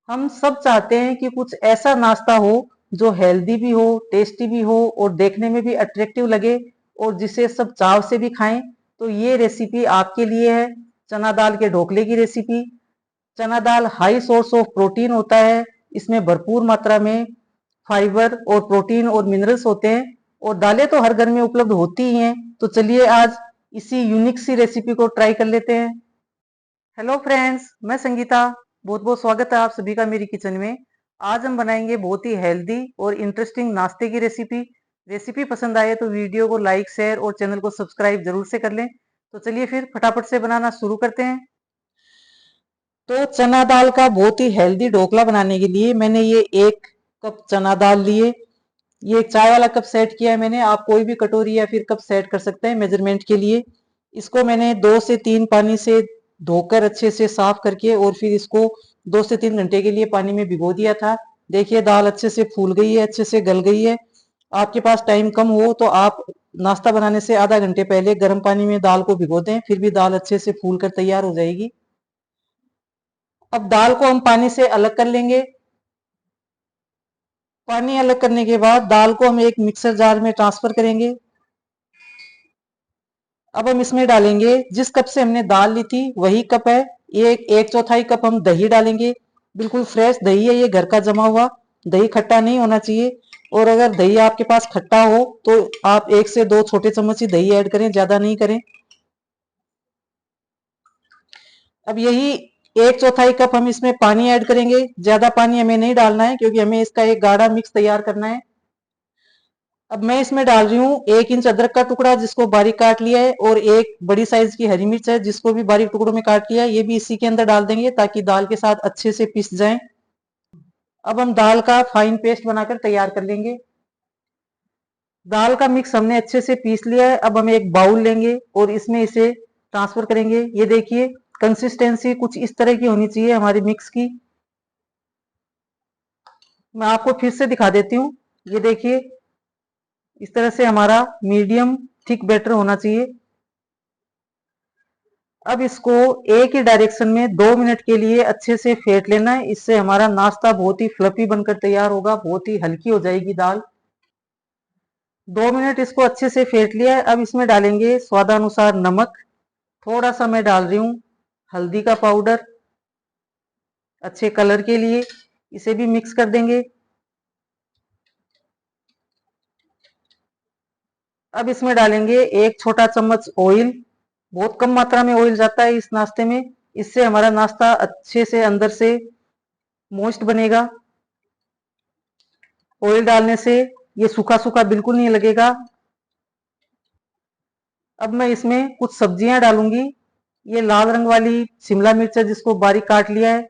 हम सब चाहते हैं कि कुछ ऐसा नाश्ता हो जो हेल्दी भी हो, टेस्टी भी हो और देखने में भी अट्रैक्टिव लगे और जिसे सब चाव से भी खाएं। तो ये रेसिपी आपके लिए है, चना दाल के ढोकले की रेसिपी। चना दाल हाई सोर्स ऑफ प्रोटीन होता है। इसमें भरपूर मात्रा में फाइबर और प्रोटीन और मिनरल्स होते हैं और दालें तो हर घर में उपलब्ध होती ही हैं। तो चलिए आज इसी यूनिक सी रेसिपी को ट्राई कर लेते हैं। हेलो फ्रेंड्स, मैं संगीता। बहुत बहुत स्वागत है आप सभी का मेरी किचन में। आज हम बनाएंगे बहुत ही हेल्दी और इंटरेस्टिंग नाश्ते की रेसिपी। रेसिपी पसंद आए तो वीडियो को लाइक, शेयर और चैनल को सब्सक्राइब जरूर से कर लें। तो चलिए फिर फटाफट से बनाना शुरू करते हैं। तो चना दाल का बहुत ही हेल्दी ढोकला बनाने के लिए मैंने ये 1 कप चना दाल लिए। ये चाय वाला कप सेट किया है मैंने। आप कोई भी कटोरी या फिर कप सेट कर सकते हैं मेजरमेंट के लिए। इसको मैंने 2 से 3 पानी से धोकर अच्छे से साफ करके और फिर इसको 2 से 3 घंटे के लिए पानी में भिगो दिया था। देखिए दाल अच्छे से फूल गई है, अच्छे से गल गई है। आपके पास टाइम कम हो तो आप नाश्ता बनाने से आधा घंटे पहले गर्म पानी में दाल को भिगो दें, फिर भी दाल अच्छे से फूल कर तैयार हो जाएगी। अब दाल को हम पानी से अलग कर लेंगे। पानी अलग करने के बाद दाल को हम एक मिक्सर जार में ट्रांसफर करेंगे। अब हम इसमें डालेंगे, जिस कप से हमने दाल ली थी वही कप है, ये 1/4 कप हम दही डालेंगे। बिल्कुल फ्रेश दही है, ये घर का जमा हुआ दही, खट्टा नहीं होना चाहिए। और अगर दही आपके पास खट्टा हो तो आप 1 से 2 छोटे चम्मच ही दही ऐड करें, ज्यादा नहीं करें। अब यही 1/4 कप हम इसमें पानी ऐड करेंगे। ज्यादा पानी हमें नहीं डालना है क्योंकि हमें इसका एक गाढ़ा मिक्स तैयार करना है। अब मैं इसमें डाल रही हूँ 1 इंच अदरक का टुकड़ा जिसको बारीक काट लिया है और एक बड़ी साइज की हरी मिर्च है जिसको भी बारीक टुकड़ों में काट लिया है। ये भी इसी के अंदर डाल देंगे ताकि दाल के साथ अच्छे से पिस जाए। अब हम दाल का फाइन पेस्ट बनाकर तैयार कर लेंगे। दाल का मिक्स हमने अच्छे से पीस लिया है। अब हम एक बाउल लेंगे और इसमें इसे ट्रांसफर करेंगे। ये देखिए कंसिस्टेंसी कुछ इस तरह की होनी चाहिए हमारी मिक्स की। मैं आपको फिर से दिखा देती हूँ। ये देखिए इस तरह से हमारा मीडियम थिक बैटर होना चाहिए। अब इसको एक ही डायरेक्शन में 2 मिनट के लिए अच्छे से फेंट लेना है। इससे हमारा नाश्ता बहुत ही फ्लफी बनकर तैयार होगा, बहुत ही हल्की हो जाएगी दाल। 2 मिनट इसको अच्छे से फेंट लिया है। अब इसमें डालेंगे स्वादानुसार नमक। थोड़ा सा मैं डाल रही हूँ हल्दी का पाउडर अच्छे कलर के लिए। इसे भी मिक्स कर देंगे। अब इसमें डालेंगे 1 छोटा चम्मच ऑयल। बहुत कम मात्रा में ऑयल जाता है इस नाश्ते में। इससे हमारा नाश्ता अच्छे से अंदर से मोइस्ट बनेगा। ऑयल डालने से ये सूखा सूखा बिल्कुल नहीं लगेगा। अब मैं इसमें कुछ सब्जियां डालूंगी। ये लाल रंग वाली शिमला मिर्च है जिसको बारीक काट लिया है।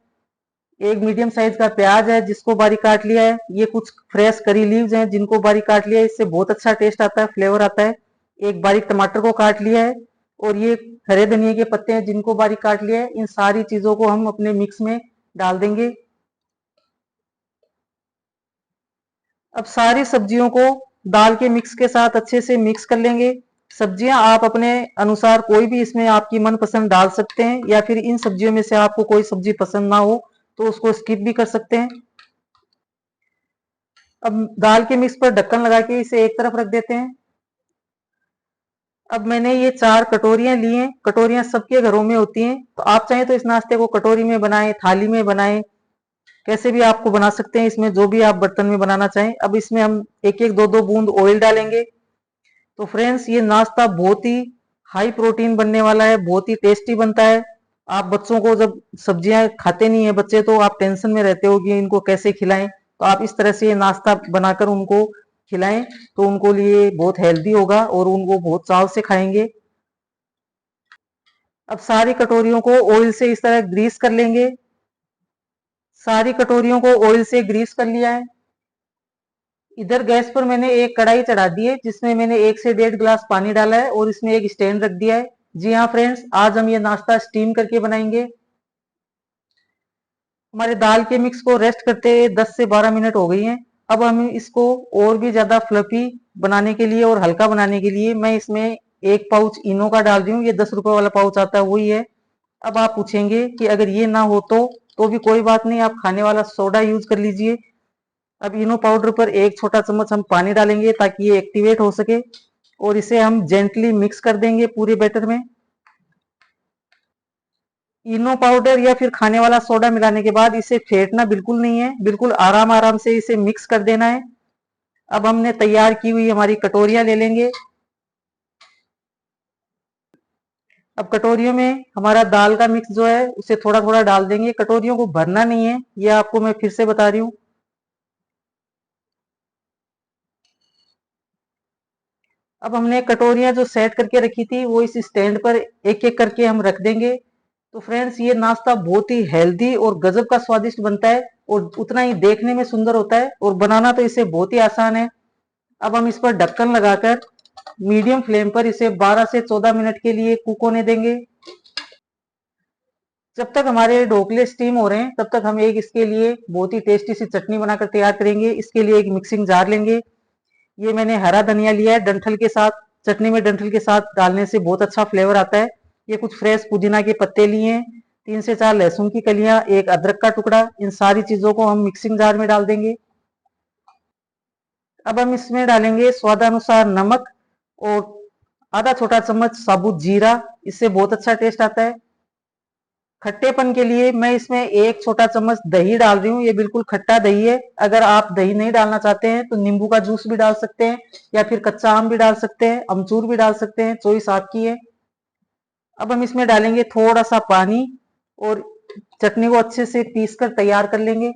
एक मीडियम साइज का प्याज है जिसको बारीक काट लिया है। ये कुछ फ्रेश करी लीव्स हैं जिनको बारीक काट लिया है, इससे बहुत अच्छा टेस्ट आता है, फ्लेवर आता है। एक बारीक टमाटर को काट लिया है और ये हरे धनिया के पत्ते हैं जिनको बारीक काट लिया है। इन सारी चीजों को हम अपने मिक्स में डाल देंगे। अब सारी सब्जियों को दाल के मिक्स के साथ अच्छे से मिक्स कर लेंगे। सब्जियां आप अपने अनुसार कोई भी इसमें आपकी मनपसंद डाल सकते हैं या फिर इन सब्जियों में से आपको कोई सब्जी पसंद ना हो तो उसको स्किप भी कर सकते हैं। अब दाल के मिक्स पर ढक्कन लगा के इसे एक तरफ रख देते हैं। अब मैंने ये 4 कटोरियां ली हैं। कटोरियां सबके घरों में होती हैं, तो आप चाहें तो इस नाश्ते को कटोरी में बनाएं, थाली में बनाएं, कैसे भी आपको बना सकते हैं, इसमें जो भी आप बर्तन में बनाना चाहें। अब इसमें हम एक एक दो दो बूंद ऑयल डालेंगे। तो फ्रेंड्स ये नाश्ता बहुत ही हाई प्रोटीन बनने वाला है, बहुत ही टेस्टी बनता है। आप बच्चों को, जब सब्जियां खाते नहीं है बच्चे तो आप टेंशन में रहते हो कि इनको कैसे खिलाएं, तो आप इस तरह से ये नाश्ता बनाकर उनको खिलाएं तो उनको लिए बहुत हेल्दी होगा और उनको बहुत चाव से खाएंगे। अब सारी कटोरियों को ऑयल से इस तरह ग्रीस कर लेंगे। सारी कटोरियों को ऑयल से ग्रीस कर लिया है। इधर गैस पर मैंने एक कढ़ाई चढ़ा दी है जिसमें मैंने 1 से 1.5 गिलास पानी डाला है और इसमें एक स्टैंड रख दिया है। जी हाँ फ्रेंड्स, आज हम ये नाश्ता स्टीम करके बनाएंगे। हमारे दाल के मिक्स को रेस्ट करते 10 से 12 मिनट हो गई हैं। अब हम इसको और भी ज्यादा फ्लफी बनाने के लिए और हल्का बनाने के लिए मैं इसमें 1 पाउच इनो का डाल रही हूँ। ये 10 रुपए वाला पाउच आता है वही है। अब आप पूछेंगे कि अगर ये ना हो तो तो भी कोई बात नहीं, आप खाने वाला सोडा यूज कर लीजिए। अब इनो पाउडर पर 1 छोटा चम्मच हम पानी डालेंगे ताकि ये एक्टिवेट हो सके, और इसे हम जेंटली मिक्स कर देंगे पूरे बैटर में। इनो पाउडर या फिर खाने वाला सोडा मिलाने के बाद इसे फेंटना बिल्कुल नहीं है, बिल्कुल आराम आराम से इसे मिक्स कर देना है। अब हमने तैयार की हुई हमारी कटोरियां ले लेंगे। अब कटोरियों में हमारा दाल का मिक्स जो है उसे थोड़ा थोड़ा डाल देंगे, कटोरियों को भरना नहीं है, ये आपको मैं फिर से बता रही हूँ। अब हमने कटोरियां जो सेट करके रखी थी वो इस स्टैंड पर एक एक करके हम रख देंगे। तो फ्रेंड्स, ये नाश्ता बहुत ही हेल्दी और गजब का स्वादिष्ट बनता है, और उतना ही देखने में सुंदर होता है, और बनाना तो इसे बहुत ही आसान है। अब हम इस पर ढक्कन लगाकर मीडियम फ्लेम पर इसे 12 से 14 मिनट के लिए कुक होने देंगे। जब तक हमारे ढोकले स्टीम हो रहे हैं तब तक हम एक इसके लिए बहुत ही टेस्टी सी चटनी बनाकर तैयार करेंगे। इसके लिए एक मिक्सिंग जार लेंगे। ये मैंने हरा धनिया लिया है, डंठल के साथ, चटनी में डंठल के साथ डालने से बहुत अच्छा फ्लेवर आता है। ये कुछ फ्रेश पुदीना के पत्ते लिए हैं, 3 से 4 लहसुन की कलियां, एक अदरक का टुकड़ा। इन सारी चीजों को हम मिक्सिंग जार में डाल देंगे। अब हम इसमें डालेंगे स्वादानुसार नमक, और आधा छोटा चम्मच साबुत जीरा, इससे बहुत अच्छा टेस्ट आता है। खट्टेपन के लिए मैं इसमें 1 छोटा चम्मच दही डाल रही हूँ, ये बिल्कुल खट्टा दही है। अगर आप दही नहीं डालना चाहते हैं तो नींबू का जूस भी डाल सकते हैं, या फिर कच्चा आम भी डाल सकते हैं, अमचूर भी डाल सकते हैं, चॉइस आपकी है। अब हम इसमें डालेंगे थोड़ा सा पानी, और चटनी को अच्छे से पीस कर तैयार कर लेंगे।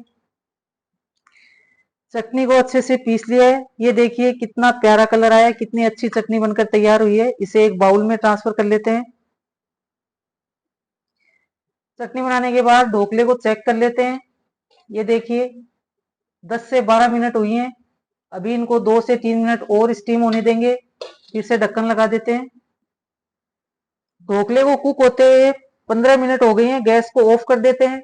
चटनी को अच्छे से पीस लिया है, ये देखिए कितना प्यारा कलर आया है, कितनी अच्छी चटनी बनकर तैयार हुई है। इसे एक बाउल में ट्रांसफर कर लेते हैं। चटनी बनाने के बाद ढोकले को चेक कर लेते हैं। ये देखिए 10 से 12 मिनट हुई हैं। अभी इनको 2 से 3 मिनट और स्टीम होने देंगे, फिर से ढक्कन लगा देते हैं। ढोकले को कुक होते हुए 15 मिनट हो गए हैं, गैस को ऑफ कर देते हैं।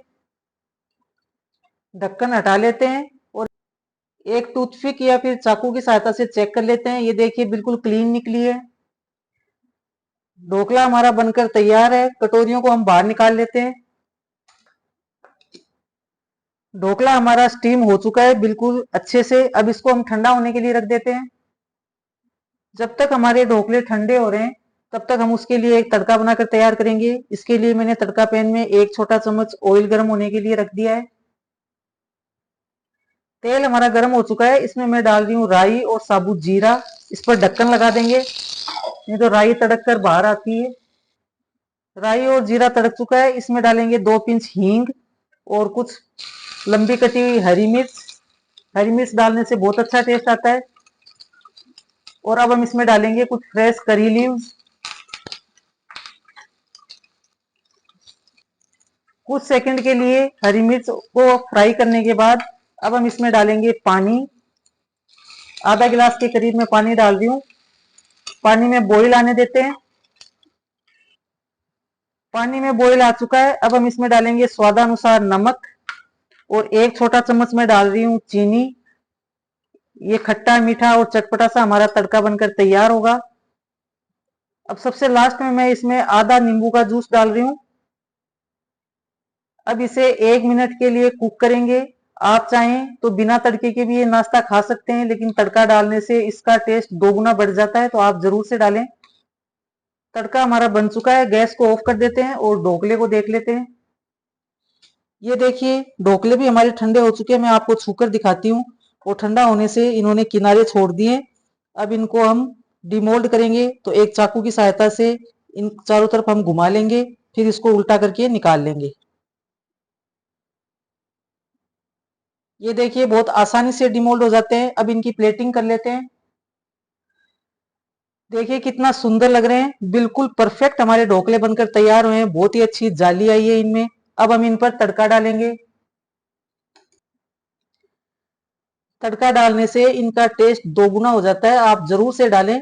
ढक्कन हटा लेते हैं, और एक टूथपिक या फिर चाकू की सहायता से चेक कर लेते हैं। ये देखिए बिल्कुल क्लीन निकली है। ढोकला हमारा बनकर तैयार है, कटोरियों को हम बाहर निकाल लेते हैं। ढोकला हमारा स्टीम हो चुका है बिल्कुल अच्छे से। अब इसको हम ठंडा होने के लिए रख देते हैं। जब तक हमारे ढोकले ठंडे हो रहे हैं तब तक हम उसके लिए एक तड़का बनाकर तैयार करेंगे। इसके लिए मैंने तड़का पैन में 1 छोटा चम्मच ऑयल गर्म होने के लिए रख दिया है। तेल हमारा गर्म हो चुका है, इसमें मैं डाल रही हूँ राई और साबुत जीरा। इस पर ढक्कन लगा देंगे, नहीं तो राई तड़क कर बाहर आती है। राई और जीरा तड़क चुका है, इसमें डालेंगे 2 पिंच हींग, और कुछ लंबी कटी हुई हरी मिर्च। हरी मिर्च डालने से बहुत अच्छा टेस्ट आता है। और अब हम इसमें डालेंगे कुछ फ्रेश करी लीव्स। कुछ सेकंड के लिए हरी मिर्च को फ्राई करने के बाद अब हम इसमें डालेंगे पानी। आधा गिलास के करीब मैं पानी डाल रही हूँ। पानी में बॉईल आने देते हैं। पानी में बॉईल आ चुका है, अब हम इसमें डालेंगे स्वादानुसार नमक, और 1 छोटा चम्मच में डाल रही हूँ चीनी। ये खट्टा मीठा और चटपटा सा हमारा तड़का बनकर तैयार होगा। अब सबसे लास्ट में मैं इसमें आधा नींबू का जूस डाल रही हूँ। अब इसे 1 मिनट के लिए कुक करेंगे। आप चाहें तो बिना तड़के के भी ये नाश्ता खा सकते हैं, लेकिन तड़का डालने से इसका टेस्ट 2 गुना बढ़ जाता है, तो आप जरूर से डालें। तड़का हमारा बन चुका है, गैस को ऑफ कर देते हैं और ढोकले को देख लेते हैं। ये देखिए ढोकले भी हमारे ठंडे हो चुके हैं, मैं आपको छूकर दिखाती हूँ। और ठंडा होने से इन्होंने किनारे छोड़ दिए। अब इनको हम डिमोल्ड करेंगे, तो एक चाकू की सहायता से इन चारों तरफ हम घुमा लेंगे, फिर इसको उल्टा करके निकाल लेंगे। ये देखिए बहुत आसानी से डिमोल्ड हो जाते हैं। अब इनकी प्लेटिंग कर लेते हैं। देखिए कितना सुंदर लग रहे हैं, बिल्कुल परफेक्ट हमारे ढोकले बनकर तैयार हुए हैं। बहुत ही अच्छी जाली आई है इनमें। अब हम इन पर तड़का डालेंगे। तड़का डालने से इनका टेस्ट 2 गुना हो जाता है, आप जरूर से डालें।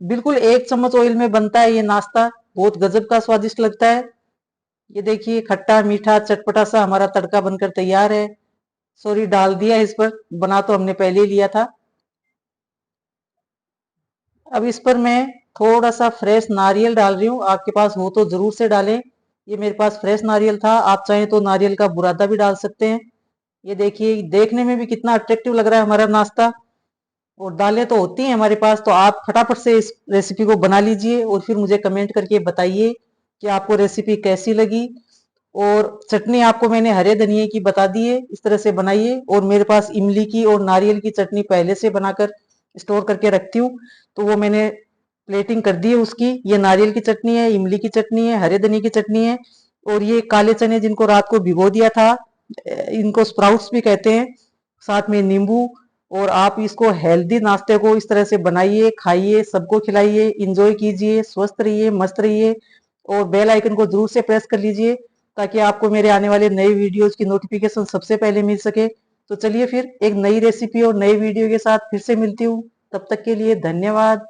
बिल्कुल 1 चम्मच ऑयल में बनता है ये नाश्ता, बहुत गजब का स्वादिष्ट लगता है। ये देखिए खट्टा मीठा चटपटा सा हमारा तड़का बनकर तैयार है। सॉरी, डाल दिया इस पर, बना तो हमने पहले ही लिया था। अब इस पर मैं थोड़ा सा फ्रेश नारियल डाल रही हूँ, आपके पास हो तो जरूर से डालें। ये मेरे पास फ्रेश नारियल था, आप चाहें तो नारियल का बुरादा भी डाल सकते हैं। ये देखिए देखने में भी कितना अट्रैक्टिव लग रहा है हमारा नाश्ता। और दालें तो होती हैं हमारे पास, तो आप फटाफट से इस रेसिपी को बना लीजिए और फिर मुझे कमेंट करके बताइए कि आपको रेसिपी कैसी लगी। और चटनी आपको मैंने हरे धनिए की बता दी है, इस तरह से बनाइए। और मेरे पास इमली की और नारियल की चटनी पहले से बनाकर स्टोर करके रखती हूँ, तो वो मैंने प्लेटिंग कर दी है उसकी। ये नारियल की चटनी है, इमली की चटनी है, हरे धनिए की चटनी है। और ये काले चने जिनको रात को भिगो दिया था, इनको स्प्राउट्स भी कहते हैं, साथ में नींबू। और आप इसको हेल्दी नाश्ते को इस तरह से बनाइए, खाइए, सबको खिलाइए, इंजॉय कीजिए, स्वस्थ रहिए, मस्त रहिए। और बेल आइकन को जरूर से प्रेस कर लीजिए ताकि आपको मेरे आने वाले नए वीडियोज की नोटिफिकेशन सबसे पहले मिल सके। तो चलिए फिर एक नई रेसिपी और नई वीडियो के साथ फिर से मिलती हूँ। तब तक के लिए धन्यवाद।